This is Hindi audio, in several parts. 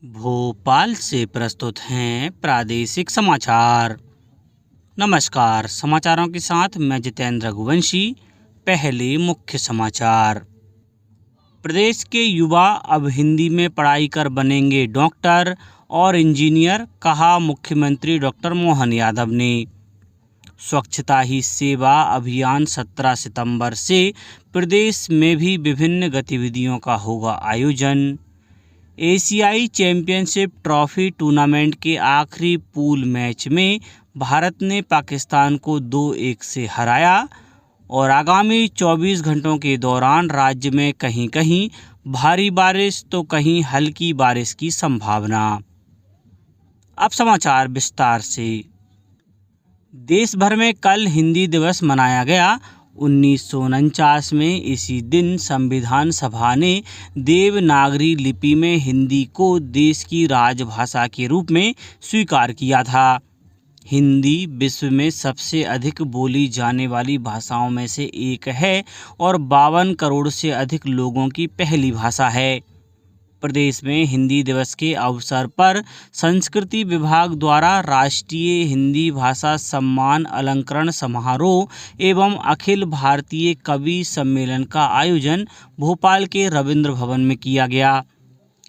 भोपाल से प्रस्तुत हैं प्रादेशिक समाचार। नमस्कार, समाचारों के साथ मैं जितेंद्र रघुवंशी। पहले मुख्य समाचार। प्रदेश के युवा अब हिंदी में पढ़ाई कर बनेंगे डॉक्टर और इंजीनियर, कहा मुख्यमंत्री डॉक्टर मोहन यादव ने। स्वच्छता ही सेवा अभियान 17 सितंबर से प्रदेश में भी विभिन्न गतिविधियों का होगा आयोजन। एशियाई चैंपियनशिप ट्रॉफी टूर्नामेंट के आखिरी पूल मैच में भारत ने पाकिस्तान को 2-1 से हराया और आगामी 24 घंटों के दौरान राज्य में कहीं कहीं भारी बारिश तो कहीं हल्की बारिश की संभावना। अब समाचार विस्तार से। देश भर में कल हिंदी दिवस मनाया गया। 1949 में इसी दिन संविधान सभा ने देवनागरी लिपि में हिंदी को देश की राजभाषा के रूप में स्वीकार किया था। हिंदी विश्व में सबसे अधिक बोली जाने वाली भाषाओं में से एक है और 52 करोड़ से अधिक लोगों की पहली भाषा है। प्रदेश में हिंदी दिवस के अवसर पर संस्कृति विभाग द्वारा राष्ट्रीय हिंदी भाषा सम्मान अलंकरण समारोह एवं अखिल भारतीय कवि सम्मेलन का आयोजन भोपाल के रविंद्र भवन में किया गया।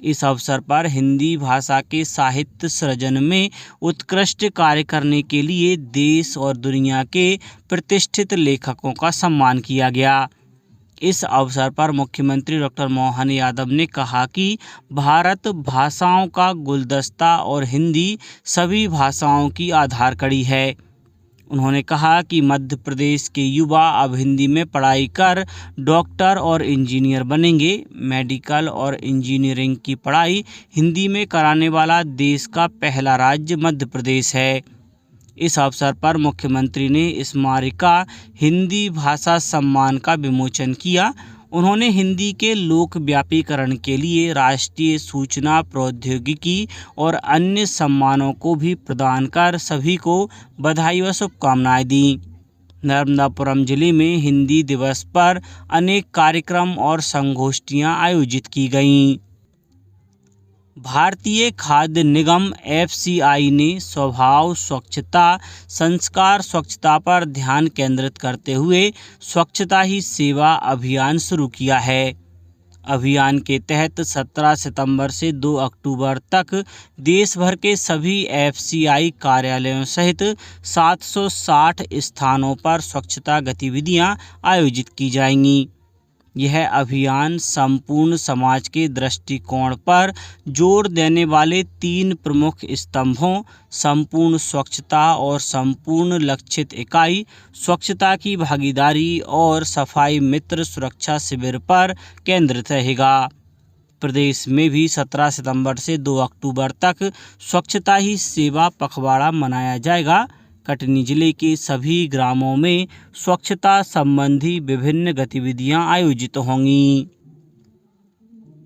इस अवसर पर हिंदी भाषा के साहित्य सृजन में उत्कृष्ट कार्य करने के लिए देश और दुनिया के प्रतिष्ठित लेखकों का सम्मान किया गया। इस अवसर पर मुख्यमंत्री डॉक्टर मोहन यादव ने कहा कि भारत भाषाओं का गुलदस्ता और हिंदी सभी भाषाओं की आधार कड़ी है। उन्होंने कहा कि मध्य प्रदेश के युवा अब हिंदी में पढ़ाई कर डॉक्टर और इंजीनियर बनेंगे। मेडिकल और इंजीनियरिंग की पढ़ाई हिंदी में कराने वाला देश का पहला राज्य मध्य प्रदेश है। इस अवसर पर मुख्यमंत्री ने स्मारिका हिंदी भाषा सम्मान का विमोचन किया। उन्होंने हिंदी के लोकव्यापीकरण के लिए राष्ट्रीय सूचना प्रौद्योगिकी और अन्य सम्मानों को भी प्रदान कर सभी को बधाई व शुभकामनाएं दी। नर्मदापुरम जिले में हिंदी दिवस पर अनेक कार्यक्रम और संगोष्ठियां आयोजित की गईं। भारतीय खाद्य निगम (FCI) ने स्वभाव स्वच्छता संस्कार स्वच्छता पर ध्यान केंद्रित करते हुए स्वच्छता ही सेवा अभियान शुरू किया है। अभियान के तहत 17 सितंबर से 2 अक्टूबर तक देश भर के सभी FCI कार्यालयों सहित 760 स्थानों पर स्वच्छता गतिविधियां आयोजित की जाएंगी। यह अभियान संपूर्ण समाज के दृष्टिकोण पर जोर देने वाले 3 प्रमुख स्तंभों संपूर्ण स्वच्छता और संपूर्ण लक्षित इकाई स्वच्छता की भागीदारी और सफाई मित्र सुरक्षा शिविर पर केंद्रित रहेगा। प्रदेश में भी 17 सितंबर से 2 अक्टूबर तक स्वच्छता ही सेवा पखवाड़ा मनाया जाएगा। कटनी जिले के सभी ग्रामों में स्वच्छता संबंधी विभिन्न गतिविधियां आयोजित होंगी।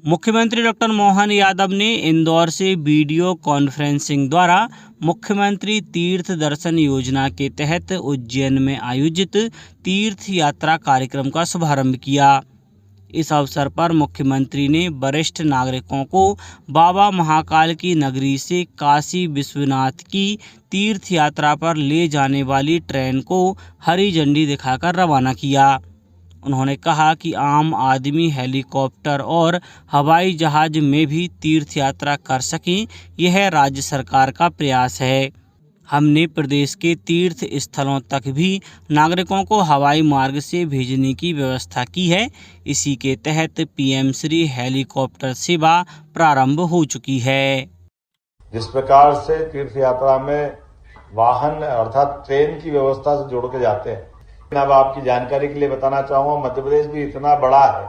मुख्यमंत्री डॉक्टर मोहन यादव ने इंदौर से वीडियो कॉन्फ्रेंसिंग द्वारा मुख्यमंत्री तीर्थ दर्शन योजना के तहत उज्जैन में आयोजित तीर्थ यात्रा कार्यक्रम का शुभारंभ किया। इस अवसर पर मुख्यमंत्री ने वरिष्ठ नागरिकों को बाबा महाकाल की नगरी से काशी विश्वनाथ की तीर्थ यात्रा पर ले जाने वाली ट्रेन को हरी झंडी दिखाकर रवाना किया। उन्होंने कहा कि आम आदमी हेलीकॉप्टर और हवाई जहाज में भी तीर्थ यात्रा कर सकें, यह राज्य सरकार का प्रयास है। हमने प्रदेश के तीर्थ स्थलों तक भी नागरिकों को हवाई मार्ग से भेजने की व्यवस्था की है। इसी के तहत PM श्री हेलीकॉप्टर सेवा प्रारंभ हो चुकी है। जिस प्रकार से तीर्थ यात्रा में वाहन अर्थात ट्रेन की व्यवस्था से जोड़ के जाते हैं, अब आपकी जानकारी के लिए बताना चाहूँगा, मध्य प्रदेश भी इतना बड़ा है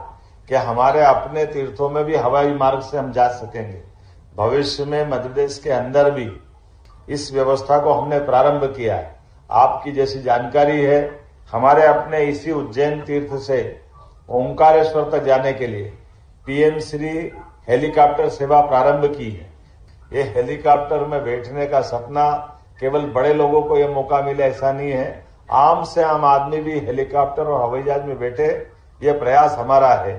कि हमारे अपने तीर्थों में भी हवाई मार्ग से हम जा सकेंगे। भविष्य में मध्य प्रदेश के अंदर भी इस व्यवस्था को हमने प्रारंभ किया है। आपकी जैसी जानकारी है, हमारे अपने इसी उज्जैन तीर्थ से ओंकारेश्वर तक जाने के लिए PM श्री हेलीकॉप्टर सेवा प्रारंभ की है। ये हेलीकॉप्टर में बैठने का सपना केवल बड़े लोगों को ये मौका मिले ऐसा नहीं है, आम से आम आदमी भी हेलीकॉप्टर और हवाई जहाज में बैठे, ये प्रयास हमारा है।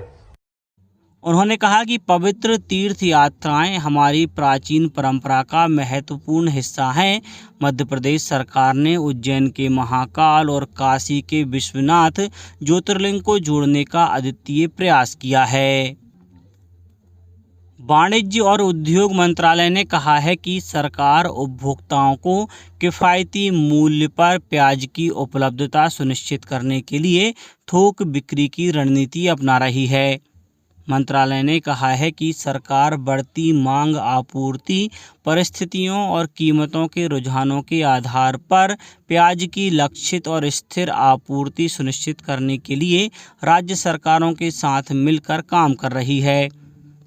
उन्होंने कहा कि पवित्र तीर्थ यात्राएं हमारी प्राचीन परंपरा का महत्वपूर्ण हिस्सा हैं। मध्य प्रदेश सरकार ने उज्जैन के महाकाल और काशी के विश्वनाथ ज्योतिर्लिंग को जोड़ने का अद्वितीय प्रयास किया है। वाणिज्य और उद्योग मंत्रालय ने कहा है कि सरकार उपभोक्ताओं को किफ़ायती मूल्य पर प्याज की उपलब्धता सुनिश्चित करने के लिए थोक बिक्री की रणनीति अपना रही है। मंत्रालय ने कहा है कि सरकार बढ़ती मांग, आपूर्ति परिस्थितियों और कीमतों के रुझानों के आधार पर प्याज की लक्षित और स्थिर आपूर्ति सुनिश्चित करने के लिए राज्य सरकारों के साथ मिलकर काम कर रही है।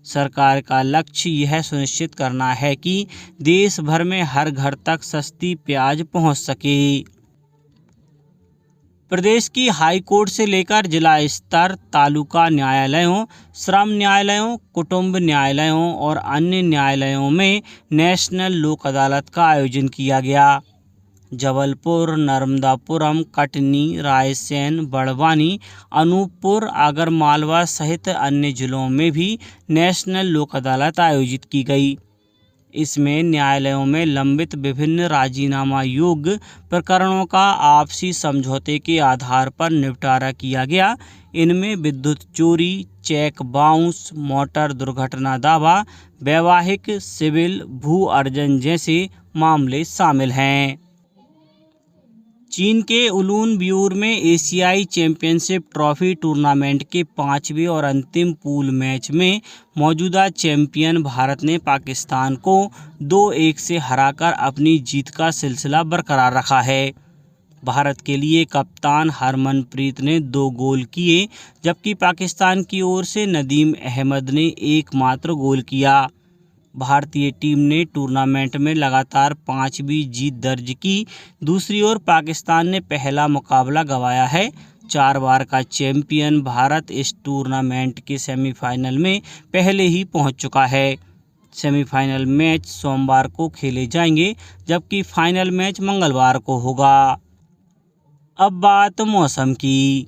सरकार का लक्ष्य यह सुनिश्चित करना है कि देश भर में हर घर तक सस्ती प्याज पहुंच सके। प्रदेश की हाई कोर्ट से लेकर जिला स्तर तालुका न्यायालयों, श्रम न्यायालयों, कुटुंब न्यायालयों और अन्य न्यायालयों में नेशनल लोक अदालत का आयोजन किया गया। जबलपुर, नर्मदापुरम, कटनी, रायसेन, बड़वानी, अनूपपुर, आगरमालवा सहित अन्य जिलों में भी नेशनल लोक अदालत आयोजित की गई। इसमें न्यायालयों में लंबित विभिन्न राजीनामा योग्य प्रकरणों का आपसी समझौते के आधार पर निपटारा किया गया। इनमें विद्युत चोरी, चेक बाउंस, मोटर दुर्घटना दावा, वैवाहिक, सिविल, भू अर्जन जैसे मामले शामिल हैं। चीन के उलून ब्यूर में एशियाई चैंपियनशिप ट्रॉफी टूर्नामेंट के 5वें और अंतिम पूल मैच में मौजूदा चैंपियन भारत ने पाकिस्तान को 2-1 से हराकर अपनी जीत का सिलसिला बरकरार रखा है। भारत के लिए कप्तान हरमनप्रीत ने 2 गोल किए, जबकि पाकिस्तान की ओर से नदीम अहमद ने एकमात्र गोल किया। भारतीय टीम ने टूर्नामेंट में लगातार 5वीं जीत दर्ज की। दूसरी ओर पाकिस्तान ने पहला मुकाबला गंवाया है। 4 बार का चैंपियन भारत इस टूर्नामेंट के सेमीफाइनल में पहले ही पहुंच चुका है। सेमीफाइनल मैच सोमवार को खेले जाएंगे, जबकि फाइनल मैच मंगलवार को होगा। अब बात मौसम की।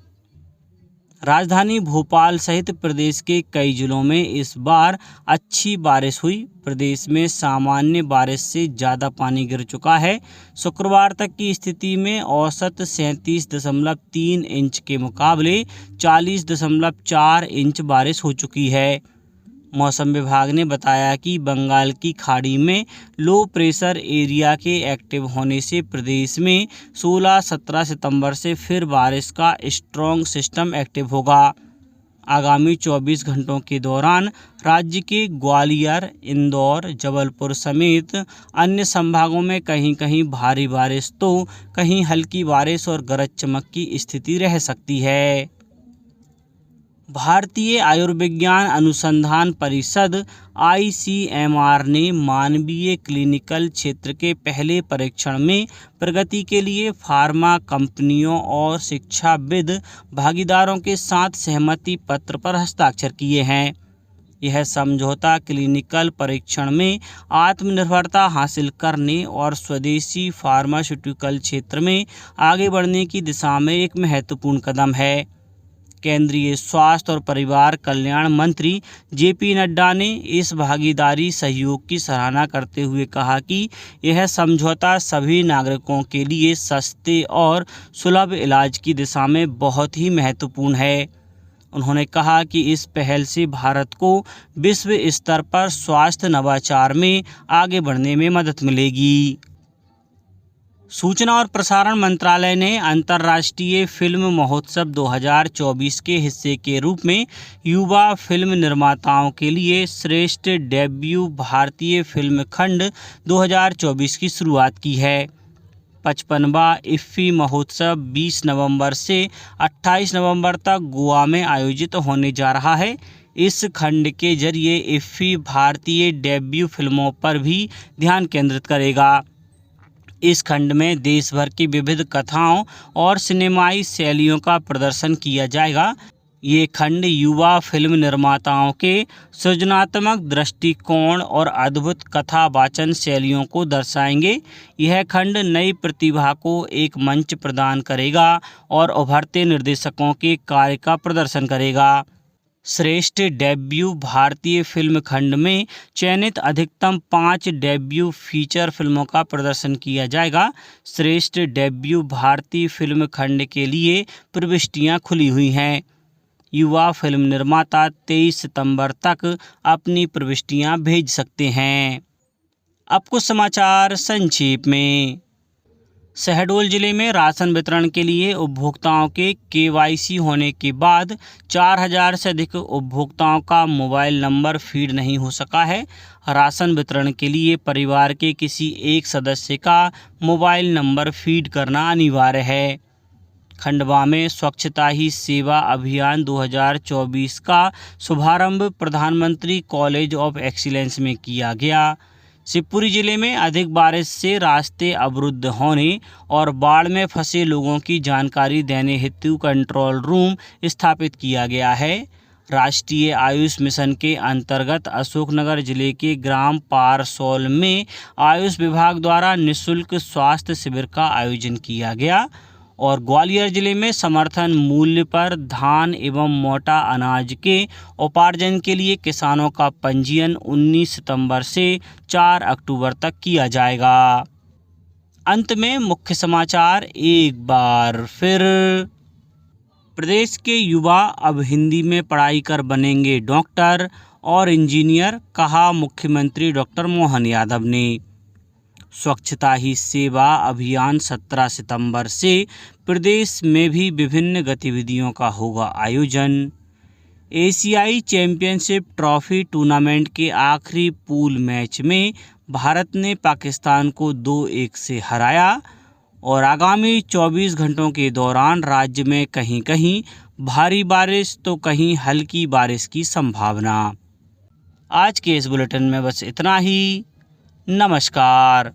राजधानी भोपाल सहित प्रदेश के कई जिलों में इस बार अच्छी बारिश हुई। प्रदेश में सामान्य बारिश से ज़्यादा पानी गिर चुका है। शुक्रवार तक की स्थिति में औसत 37.3 इंच के मुकाबले 40.4 इंच बारिश हो चुकी है। मौसम विभाग ने बताया कि बंगाल की खाड़ी में लो प्रेशर एरिया के एक्टिव होने से प्रदेश में 16-17 सितंबर से फिर बारिश का स्ट्रॉन्ग सिस्टम एक्टिव होगा। आगामी 24 घंटों के दौरान राज्य के ग्वालियर, इंदौर, जबलपुर समेत अन्य संभागों में कहीं कहीं भारी बारिश तो कहीं हल्की बारिश और गरज चमक की स्थिति रह सकती है। भारतीय आयुर्विज्ञान अनुसंधान परिषद ICMR ने मानवीय क्लिनिकल क्षेत्र के पहले परीक्षण में प्रगति के लिए फार्मा कंपनियों और शिक्षाविद भागीदारों के साथ सहमति पत्र पर हस्ताक्षर किए हैं। यह समझौता क्लिनिकल परीक्षण में आत्मनिर्भरता हासिल करने और स्वदेशी फार्मास्यूटिकल क्षेत्र में आगे बढ़ने की दिशा में एक महत्वपूर्ण कदम है। केंद्रीय स्वास्थ्य और परिवार कल्याण मंत्री JP नड्डा ने इस भागीदारी सहयोग की सराहना करते हुए कहा कि यह समझौता सभी नागरिकों के लिए सस्ते और सुलभ इलाज की दिशा में बहुत ही महत्वपूर्ण है। उन्होंने कहा कि इस पहल से भारत को विश्व स्तर पर स्वास्थ्य नवाचार में आगे बढ़ने में मदद मिलेगी। सूचना और प्रसारण मंत्रालय ने अंतर्राष्ट्रीय फिल्म महोत्सव 2024 के हिस्से के रूप में युवा फिल्म निर्माताओं के लिए श्रेष्ठ डेब्यू भारतीय फिल्म खंड 2024 की शुरुआत की है। 55वां इफ्फी महोत्सव 20 नवंबर से 28 नवंबर तक गोवा में आयोजित होने जा रहा है। इस खंड के जरिए इफ्फी भारतीय डेब्यू फिल्मों पर भी ध्यान केंद्रित करेगा। इस खंड में देश भर की विविध कथाओं और सिनेमाई शैलियों का प्रदर्शन किया जाएगा। ये खंड युवा फिल्म निर्माताओं के सृजनात्मक दृष्टिकोण और अद्भुत कथा वाचन शैलियों को दर्शाएंगे। यह खंड नई प्रतिभा को एक मंच प्रदान करेगा और उभरते निर्देशकों के कार्य का प्रदर्शन करेगा। श्रेष्ठ डेब्यू भारतीय फिल्म खंड में चयनित अधिकतम 5 डेब्यू फीचर फिल्मों का प्रदर्शन किया जाएगा। श्रेष्ठ डेब्यू भारतीय फिल्म खंड के लिए प्रविष्टियां खुली हुई हैं। युवा फिल्म निर्माता 23 सितंबर तक अपनी प्रविष्टियां भेज सकते हैं। अब कुछ समाचार संक्षेप में। शहडोल जिले में राशन वितरण के लिए उपभोक्ताओं के KYC होने के बाद 4000 से अधिक उपभोक्ताओं का मोबाइल नंबर फीड नहीं हो सका है। राशन वितरण के लिए परिवार के किसी एक सदस्य का मोबाइल नंबर फीड करना अनिवार्य है। खंडवा में स्वच्छता ही सेवा अभियान 2024 का शुभारंभ प्रधानमंत्री कॉलेज ऑफ एक्सीलेंस में किया गया। शिवपुरी जिले में अधिक बारिश से रास्ते अवरुद्ध होने और बाढ़ में फंसे लोगों की जानकारी देने हेतु कंट्रोल रूम स्थापित किया गया है। राष्ट्रीय आयुष मिशन के अंतर्गत अशोकनगर जिले के ग्राम पारसौल में आयुष विभाग द्वारा निःशुल्क स्वास्थ्य शिविर का आयोजन किया गया। और ग्वालियर जिले में समर्थन मूल्य पर धान एवं मोटा अनाज के उपार्जन के लिए किसानों का पंजीयन 19 सितंबर से 4 अक्टूबर तक किया जाएगा। अंत में मुख्य समाचार एक बार फिर। प्रदेश के युवा अब हिंदी में पढ़ाई कर बनेंगे डॉक्टर और इंजीनियर, कहा मुख्यमंत्री डॉक्टर मोहन यादव ने। स्वच्छता ही सेवा अभियान 17 सितंबर से प्रदेश में भी विभिन्न गतिविधियों का होगा आयोजन। एशियाई चैंपियनशिप ट्रॉफी टूर्नामेंट के आखिरी पूल मैच में भारत ने पाकिस्तान को 2-1 से हराया। और आगामी 24 घंटों के दौरान राज्य में कहीं कहीं भारी बारिश तो कहीं हल्की बारिश की संभावना। आज के इस बुलेटिन में बस इतना ही। नमस्कार।